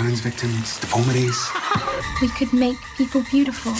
burns victims, deformities. We could make people beautiful.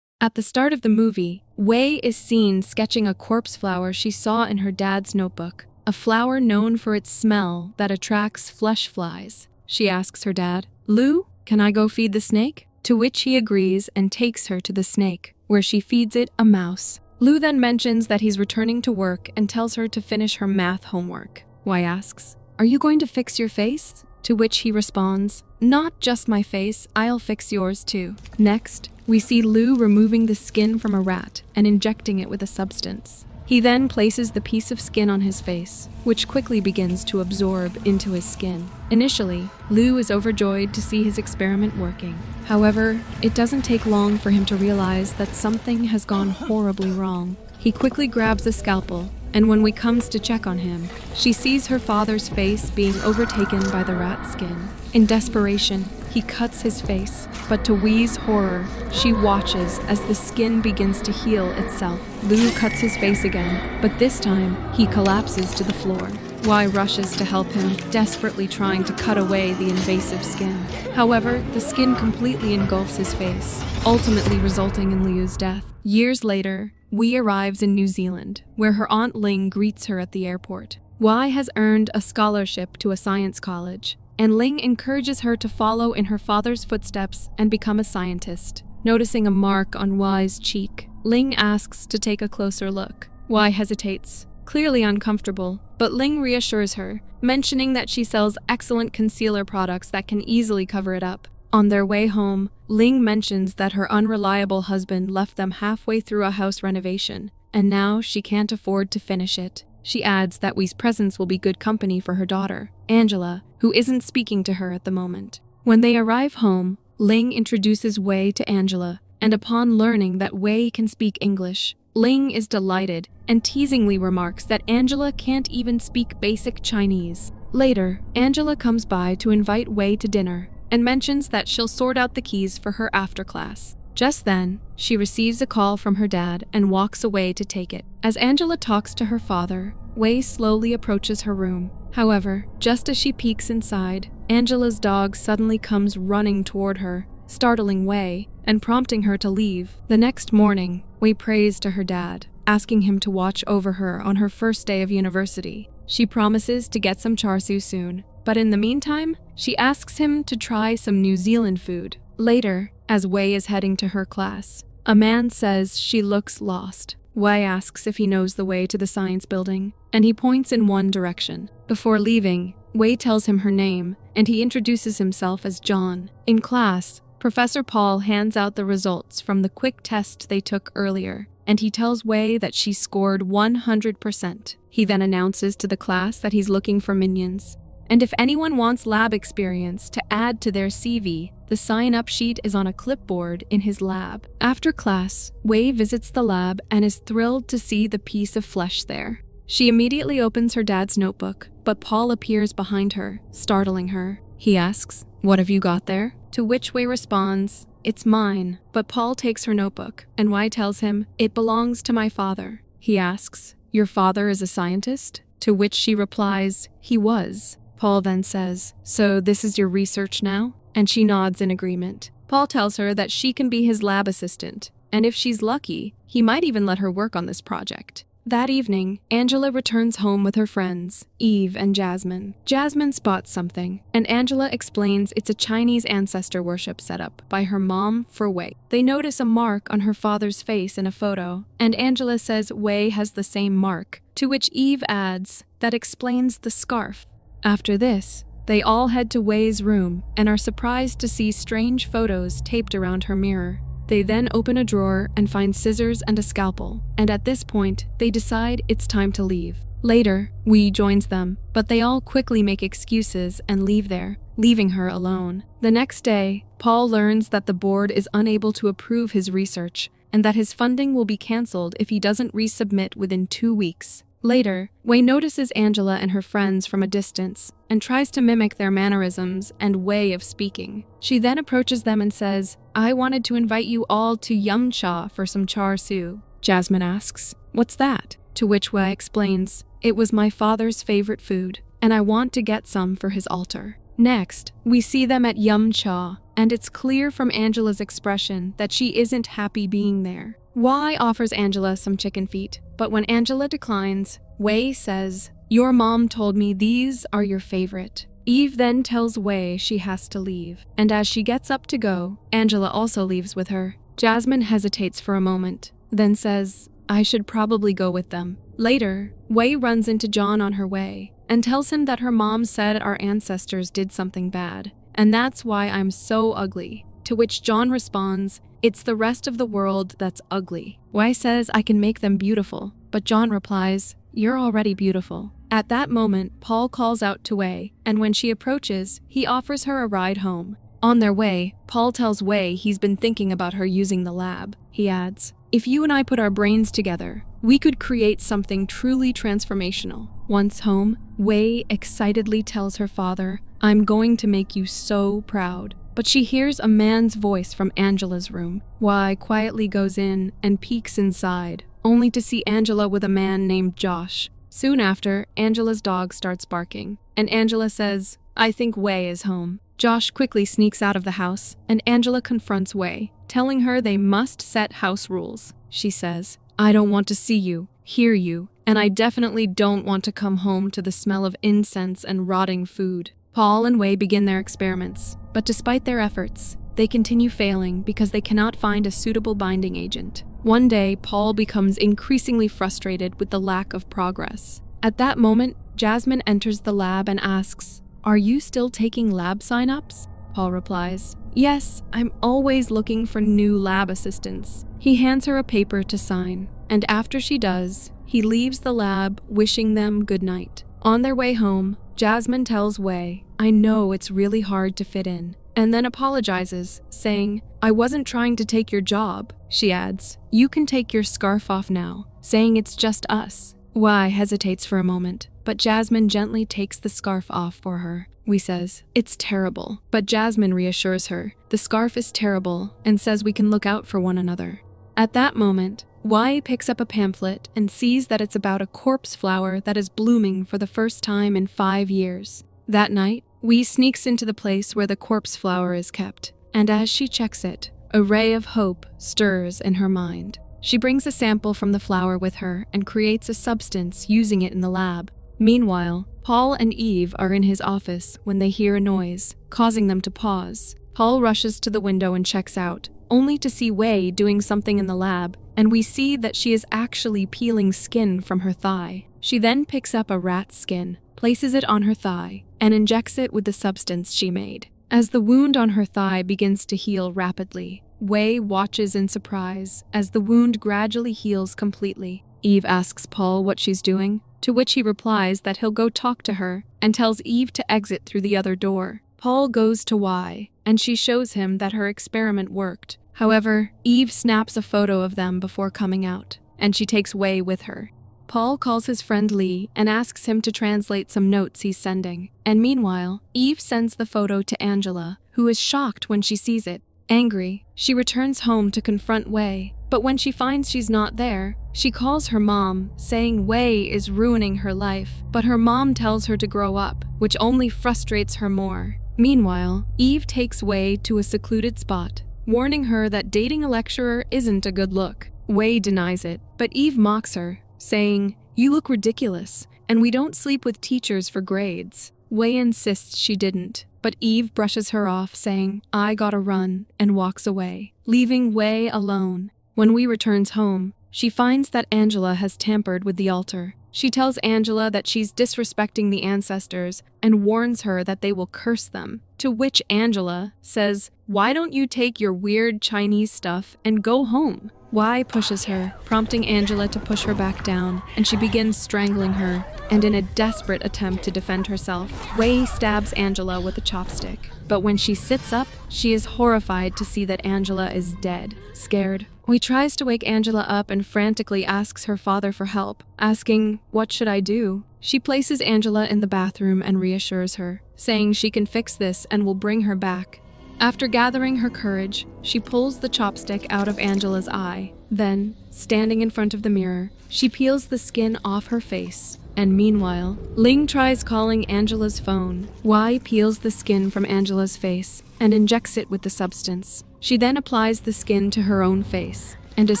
At the start of the movie, Wei is seen sketching a corpse flower she saw in her dad's notebook, a flower known for its smell that attracts flesh flies. She asks her dad, "Lou, can I go feed the snake?" To which he agrees and takes her to the snake, where she feeds it a mouse. Lou then mentions that he's returning to work and tells her to finish her math homework. Wei asks, "Are you going to fix your face?" To which he responds, "Not just my face, I'll fix yours too." Next, we see Lou removing the skin from a rat and injecting it with a substance. He then places the piece of skin on his face, which quickly begins to absorb into his skin. Initially, Lou is overjoyed to see his experiment working. However, it doesn't take long for him to realize that something has gone horribly wrong. He quickly grabs a scalpel, and when Wei comes to check on him, she sees her father's face being overtaken by the rat skin. In desperation, he cuts his face, but to Wei's horror, she watches as the skin begins to heal itself. Lou cuts his face again, but this time, he collapses to the floor. Wei rushes to help him, desperately trying to cut away the invasive skin. However, the skin completely engulfs his face, ultimately resulting in Liu's death. Years later, Wei arrives in New Zealand, where her Aunt Ling greets her at the airport. Wei has earned a scholarship to a science college, and Ling encourages her to follow in her father's footsteps and become a scientist. Noticing a mark on Wei's cheek, Ling asks to take a closer look. Wei hesitates, clearly uncomfortable, but Ling reassures her, mentioning that she sells excellent concealer products that can easily cover it up. On their way home, Ling mentions that her unreliable husband left them halfway through a house renovation, and now she can't afford to finish it. She adds that Wei's presence will be good company for her daughter, Angela, who isn't speaking to her at the moment. When they arrive home, Ling introduces Wei to Angela, and upon learning that Wei can speak English, Ling is delighted and teasingly remarks that Angela can't even speak basic Chinese. Later, Angela comes by to invite Wei to dinner, and mentions that she'll sort out the keys for her after class. Just then, she receives a call from her dad and walks away to take it. As Angela talks to her father, Wei slowly approaches her room. However, just as she peeks inside, Angela's dog suddenly comes running toward her, startling Wei and prompting her to leave. The next morning, Wei prays to her dad, asking him to watch over her on her first day of university. She promises to get some char siu soon, but in the meantime, she asks him to try some New Zealand food. Later, as Wei is heading to her class, a man says she looks lost. Wei asks if he knows the way to the science building, and he points in one direction. Before leaving, Wei tells him her name, and he introduces himself as John. In class, Professor Paul hands out the results from the quick test they took earlier, and he tells Wei that she scored 100%. He then announces to the class that he's looking for minions, and if anyone wants lab experience to add to their CV, the sign-up sheet is on a clipboard in his lab. After class, Wei visits the lab and is thrilled to see the piece of flesh there. She immediately opens her dad's notebook, but Paul appears behind her, startling her. He asks, "What have you got there?" To which Wei responds, "It's mine." But Paul takes her notebook, and Wei tells him, "It belongs to my father." He asks, "Your father is a scientist?" To which she replies, "He was." Paul then says, "So this is your research now?" And she nods in agreement. Paul tells her that she can be his lab assistant, and if she's lucky, he might even let her work on this project. That evening, Angela returns home with her friends, Eve and Jasmine. Jasmine spots something, and Angela explains it's a Chinese ancestor worship setup by her mom for Wei. They notice a mark on her father's face in a photo, and Angela says Wei has the same mark, to which Eve adds, "That explains the scarf." After this, they all head to Wei's room and are surprised to see strange photos taped around her mirror. They then open a drawer and find scissors and a scalpel, and at this point, they decide it's time to leave. Later, Wei joins them, but they all quickly make excuses and leave there, leaving her alone. The next day, Paul learns that the board is unable to approve his research, and that his funding will be cancelled if he doesn't resubmit within 2 weeks. Later, Wei notices Angela and her friends from a distance and tries to mimic their mannerisms and way of speaking. She then approaches them and says, "I wanted to invite you all to Yum Cha for some char siu." Jasmine asks, "What's that?" To which Wei explains, "It was my father's favorite food, and I want to get some for his altar." Next, we see them at Yum Cha, and it's clear from Angela's expression that she isn't happy being there. Wei offers Angela some chicken feet, but when Angela declines, Wei says, "Your mom told me these are your favorite." Eve then tells Wei she has to leave, and as she gets up to go, Angela also leaves with her. Jasmine hesitates for a moment, then says, "I should probably go with them." Later, Wei runs into John on her way and tells him that her mom said our ancestors did something bad, and that's why I'm so ugly. To which John responds, "It's the rest of the world that's ugly." Wei says, "I can make them beautiful," but John replies, "You're already beautiful." At that moment, Paul calls out to Wei, and when she approaches, he offers her a ride home. On their way, Paul tells Wei he's been thinking about her using the lab. He adds, "If you and I put our brains together, we could create something truly transformational." Once home, Wei excitedly tells her father, "I'm going to make you so proud." But she hears a man's voice from Angela's room. Wei quietly goes in and peeks inside, only to see Angela with a man named Josh. Soon after, Angela's dog starts barking, and Angela says, "I think Wei is home." Josh quickly sneaks out of the house, and Angela confronts Wei, telling her they must set house rules. She says, "I don't want to see you, hear you, and I definitely don't want to come home to the smell of incense and rotting food." Paul and Wei begin their experiments, but despite their efforts, they continue failing because they cannot find a suitable binding agent. One day, Paul becomes increasingly frustrated with the lack of progress. At that moment, Jasmine enters the lab and asks, "Are you still taking lab sign-ups?" Paul replies, "Yes, I'm always looking for new lab assistants." He hands her a paper to sign, and after she does, he leaves the lab, wishing them good night. On their way home, Jasmine tells Wei, "I know it's really hard to fit in," and then apologizes, saying, "I wasn't trying to take your job." She adds, "You can take your scarf off now," saying it's just us. Wei hesitates for a moment, but Jasmine gently takes the scarf off for her. Wei says, "It's terrible," but Jasmine reassures her, "The scarf is terrible," and says we can look out for one another. At that moment, Wei picks up a pamphlet and sees that it's about a corpse flower that is blooming for the first time in 5 years. That night, Wei sneaks into the place where the corpse flower is kept, and as she checks it, a ray of hope stirs in her mind. She brings a sample from the flower with her and creates a substance using it in the lab. Meanwhile, Paul and Eve are in his office when they hear a noise, causing them to pause. Paul rushes to the window and checks out, only to see Wei doing something in the lab, and we see that she is actually peeling skin from her thigh. She then picks up a rat's skin, places it on her thigh, and injects it with the substance she made. As the wound on her thigh begins to heal rapidly, Wei watches in surprise as the wound gradually heals completely. Eve asks Paul what she's doing, to which he replies that he'll go talk to her and tells Eve to exit through the other door. Paul goes to Wei, and she shows him that her experiment worked. However, Eve snaps a photo of them before coming out, and she takes Wei with her. Paul calls his friend Lee and asks him to translate some notes he's sending. And meanwhile, Eve sends the photo to Angela, who is shocked when she sees it. Angry, she returns home to confront Wei, but when she finds she's not there, she calls her mom, saying Wei is ruining her life, but her mom tells her to grow up, which only frustrates her more. Meanwhile, Eve takes Wei to a secluded spot, warning her that dating a lecturer isn't a good look. Wei denies it, but Eve mocks her, saying, "You look ridiculous, and we don't sleep with teachers for grades." Wei insists she didn't, but Eve brushes her off, saying, "I gotta run," and walks away, leaving Wei alone. When Wei returns home, she finds that Angela has tampered with the altar. She tells Angela that she's disrespecting the ancestors and warns her that they will curse them. to which Angela says, "Why don't you take your weird Chinese stuff and go home?" Y pushes her, prompting Angela to push her back down, and she begins strangling her, and in a desperate attempt to defend herself, Wei stabs Angela with a chopstick. But when she sits up, she is horrified to see that Angela is dead. Scared, Wei tries to wake Angela up and frantically asks her father for help, asking, "What should I do?" She places Angela in the bathroom and reassures her, saying she can fix this and will bring her back. After gathering her courage, she pulls the chopstick out of Angela's eye. Then, standing in front of the mirror, she peels the skin off her face. And meanwhile, Ling tries calling Angela's phone. Y peels the skin from Angela's face and injects it with the substance. She then applies the skin to her own face, and as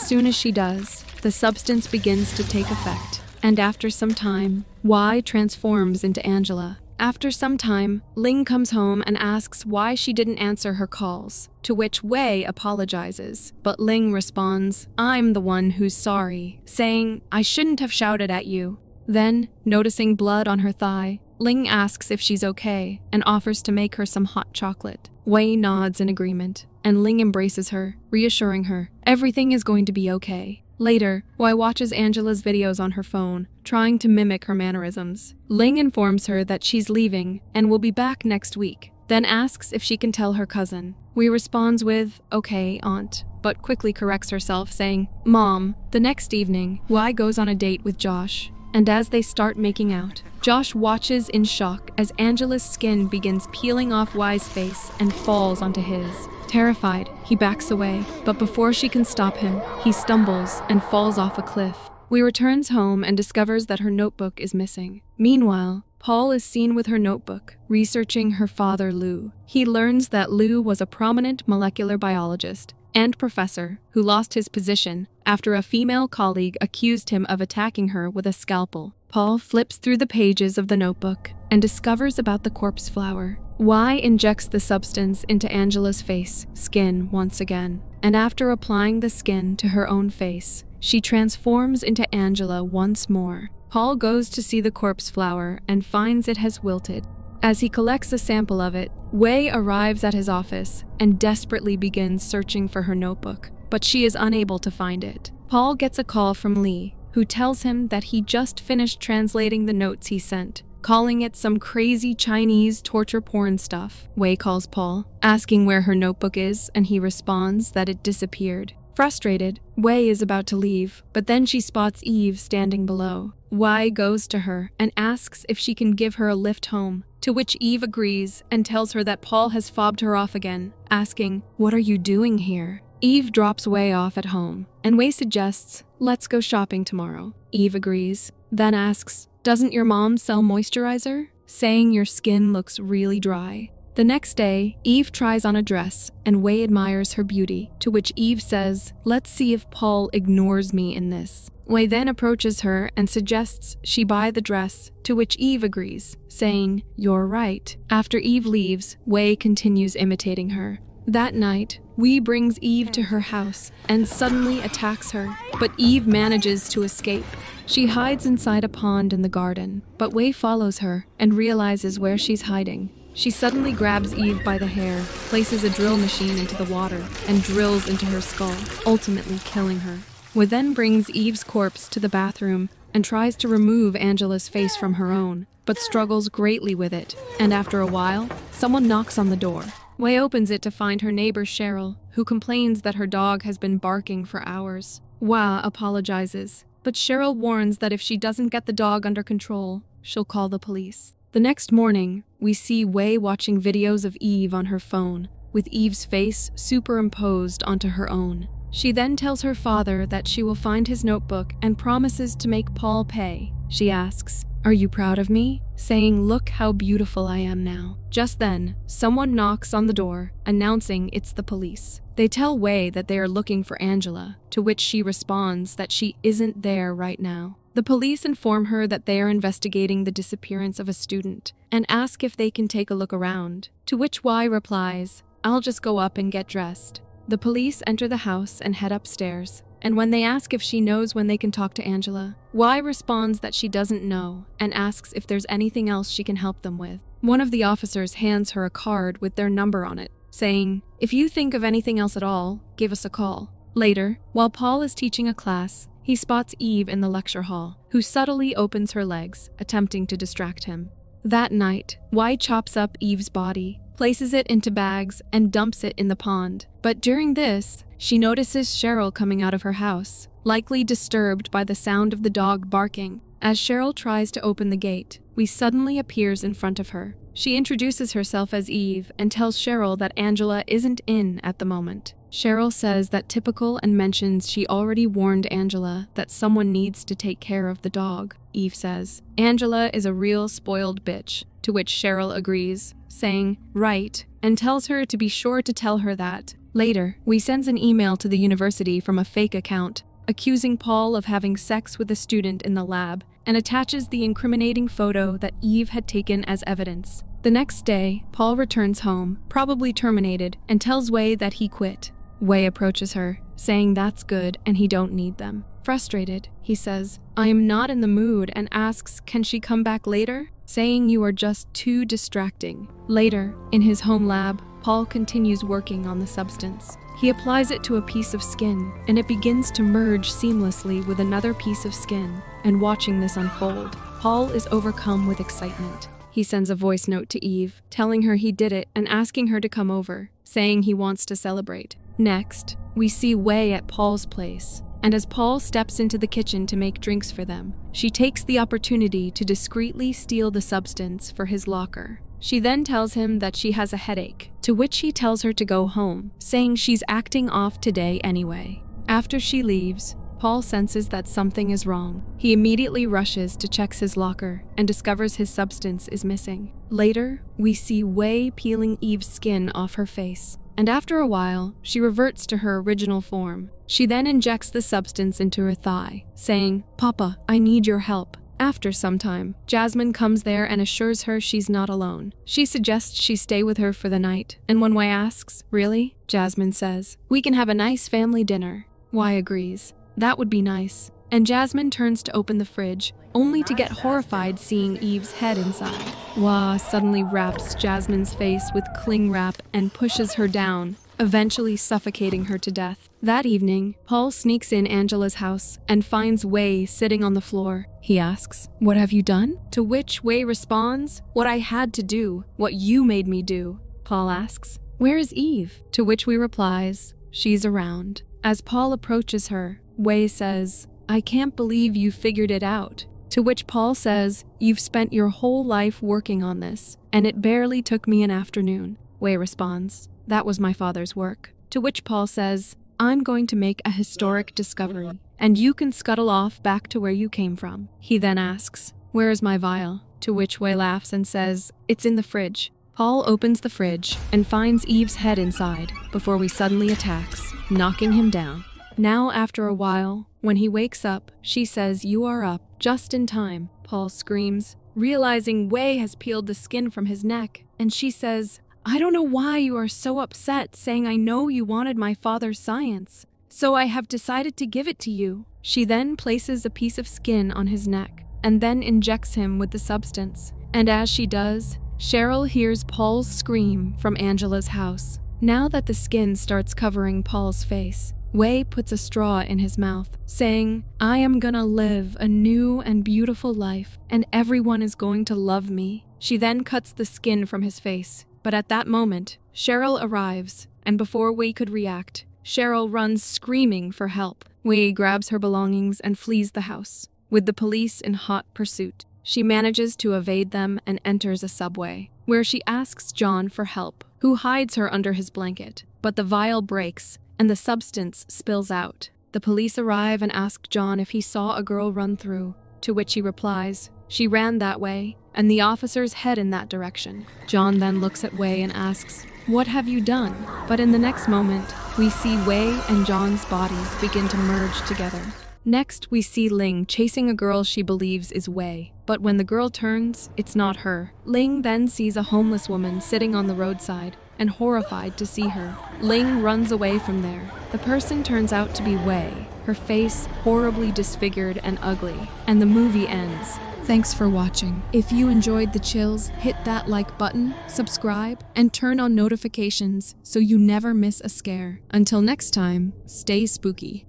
soon as she does, the substance begins to take effect. And after some time, Y transforms into Angela. After some time, Ling comes home and asks why she didn't answer her calls, to which Wei apologizes, but Ling responds, "I'm the one who's sorry," saying, "I shouldn't have shouted at you." Then, noticing blood on her thigh, Ling asks if she's okay and offers to make her some hot chocolate. Wei nods in agreement, and Ling embraces her, reassuring her everything is going to be okay. Later, Wei watches Angela's videos on her phone, trying to mimic her mannerisms. Ling informs her that she's leaving and will be back next week, then asks if she can tell her cousin. Wei responds with, "Okay, aunt," but quickly corrects herself, saying, "Mom." The next evening, Wei goes on a date with Josh, and as they start making out, Josh watches in shock as Angela's skin begins peeling off Wei's face and falls onto his. Terrified, he backs away, but before she can stop him, he stumbles and falls off a cliff. Wei returns home and discovers that her notebook is missing. Meanwhile, Paul is seen with her notebook, researching her father Lu. He learns that Lu was a prominent molecular biologist and professor who lost his position after a female colleague accused him of attacking her with a scalpel. Paul flips through the pages of the notebook and discovers about the corpse flower. Y injects the substance into Angela's face, skin once again, and after applying the skin to her own face, she transforms into Angela once more. Paul goes to see the corpse flower and finds it has wilted. As he collects a sample of it, Wei arrives at his office and desperately begins searching for her notebook, but she is unable to find it. Paul gets a call from Lee, who tells him that he just finished translating the notes he sent, calling it some crazy Chinese torture porn stuff. Wei calls Paul, asking where her notebook is, and he responds that it disappeared. Frustrated, Wei is about to leave, but then she spots Eve standing below. Wei goes to her and asks if she can give her a lift home, to which Eve agrees and tells her that Paul has fobbed her off again, asking, "What are you doing here?" Eve drops Wei off at home, and Wei suggests, "Let's go shopping tomorrow." Eve agrees, then asks, "Doesn't your mom sell moisturizer?" saying your skin looks really dry. The next day, Eve tries on a dress, and Wei admires her beauty, to which Eve says, "Let's see if Paul ignores me in this." Wei then approaches her and suggests she buy the dress, to which Eve agrees, saying, "You're right." After Eve leaves, Wei continues imitating her. That night, Wei brings Eve to her house and suddenly attacks her, but Eve manages to escape. She hides inside a pond in the garden, but Wei follows her and realizes where she's hiding. She suddenly grabs Eve by the hair, places a drill machine into the water, and drills into her skull, ultimately killing her. Wei then brings Eve's corpse to the bathroom and tries to remove Angela's face from her own, but struggles greatly with it, and after a while, someone knocks on the door. Wei opens it to find her neighbor Cheryl, who complains that her dog has been barking for hours. Wei apologizes, but Cheryl warns that if she doesn't get the dog under control, she'll call the police. The next morning, we see Wei watching videos of Eve on her phone, with Eve's face superimposed onto her own. She then tells her father that she will find his notebook and promises to make Paul pay. She asks, "Are you proud of me?" saying, "Look how beautiful I am now." Just then, someone knocks on the door, announcing it's the police. They tell Wei that they are looking for Angela, to which she responds that she isn't there right now. The police inform her that they are investigating the disappearance of a student and ask if they can take a look around, to which Wei replies, "I'll just go up and get dressed." The police enter the house and head upstairs, and when they ask if she knows when they can talk to Angela, Wei responds that she doesn't know and asks if there's anything else she can help them with. One of the officers hands her a card with their number on it, saying, "If you think of anything else at all, give us a call." Later, while Paul is teaching a class, he spots Eve in the lecture hall, who subtly opens her legs, attempting to distract him. That night, Y chops up Eve's body, places it into bags, and dumps it in the pond. But during this, she notices Cheryl coming out of her house, likely disturbed by the sound of the dog barking. As Cheryl tries to open the gate, We suddenly appears in front of her. She introduces herself as Eve and tells Cheryl that Angela isn't in at the moment. Cheryl says that typical and mentions she already warned Angela that someone needs to take care of the dog. Eve says, Angela is a real spoiled bitch, to which Cheryl agrees, saying, right, and tells her to be sure to tell her that. Later, we sends an email to the university from a fake account, accusing Paul of having sex with a student in the lab, and attaches the incriminating photo that Eve had taken as evidence. The next day, Paul returns home, probably terminated, and tells Wei that he quit. Wei approaches her, saying that's good and he don't need them. Frustrated, he says, I am not in the mood, and asks, can she come back later? Saying you are just too distracting. Later, in his home lab, Paul continues working on the substance. He applies it to a piece of skin, and it begins to merge seamlessly with another piece of skin. And watching this unfold, Paul is overcome with excitement. He sends a voice note to Eve, telling her he did it and asking her to come over, saying he wants to celebrate. Next, we see Wei at Paul's place, and as Paul steps into the kitchen to make drinks for them, she takes the opportunity to discreetly steal the substance for his locker. She then tells him that she has a headache, to which he tells her to go home, saying she's acting off today anyway. After she leaves, Paul senses that something is wrong. He immediately rushes to check his locker and discovers his substance is missing. Later, we see Wei peeling Eve's skin off her face, and after a while, she reverts to her original form. She then injects the substance into her thigh, saying, Papa, I need your help. After some time, Jasmine comes there and assures her she's not alone. She suggests she stay with her for the night, and when Wei asks, really? Jasmine says, we can have a nice family dinner. Wei agrees. That would be nice. And Jasmine turns to open the fridge, only to get horrified seeing Eve's head inside. Wei suddenly wraps Jasmine's face with cling wrap and pushes her down, eventually suffocating her to death. That evening, Paul sneaks in Angela's house and finds Wei sitting on the floor. He asks, what have you done? To which Wei responds, what I had to do, what you made me do. Paul asks, where is Eve? To which Wei replies, she's around. As Paul approaches her, Wei says, I can't believe you figured it out. To which Paul says, you've spent your whole life working on this, and it barely took me an afternoon. Wei responds, that was my father's work. To which Paul says, I'm going to make a historic discovery, and you can scuttle off back to where you came from. He then asks, where is my vial? To which Wei laughs and says, it's in the fridge. Paul opens the fridge and finds Eve's head inside before Wei suddenly attacks, knocking him down. Now, after a while, when he wakes up, she says, you are up, just in time. Paul screams, realizing Wei has peeled the skin from his neck, and she says, I don't know why you are so upset, saying I know you wanted my father's science, so I have decided to give it to you. She then places a piece of skin on his neck, and then injects him with the substance. And as she does, Cheryl hears Paul's scream from Angela's house. Now that the skin starts covering Paul's face, Wei puts a straw in his mouth, saying, I am gonna live a new and beautiful life, and everyone is going to love me. She then cuts the skin from his face, but at that moment, Cheryl arrives, and before Wei could react, Cheryl runs screaming for help. Wei grabs her belongings and flees the house, with the police in hot pursuit. She manages to evade them and enters a subway, where she asks John for help, who hides her under his blanket. But the vial breaks, and the substance spills out. The police arrive and ask John if he saw a girl run through, to which he replies, she ran that way, and the officers head in that direction. John then looks at Wei and asks, what have you done? But in the next moment, we see Wei and John's bodies begin to merge together. Next, we see Ling chasing a girl she believes is Wei, but when the girl turns, it's not her. Ling then sees a homeless woman sitting on the roadside, and horrified to see her, Ling runs away from there. The person turns out to be Wei, her face horribly disfigured and ugly, and the movie ends. Thanks for watching. If you enjoyed the chills, hit that like button, subscribe, and turn on notifications so you never miss a scare. Until next time, stay spooky.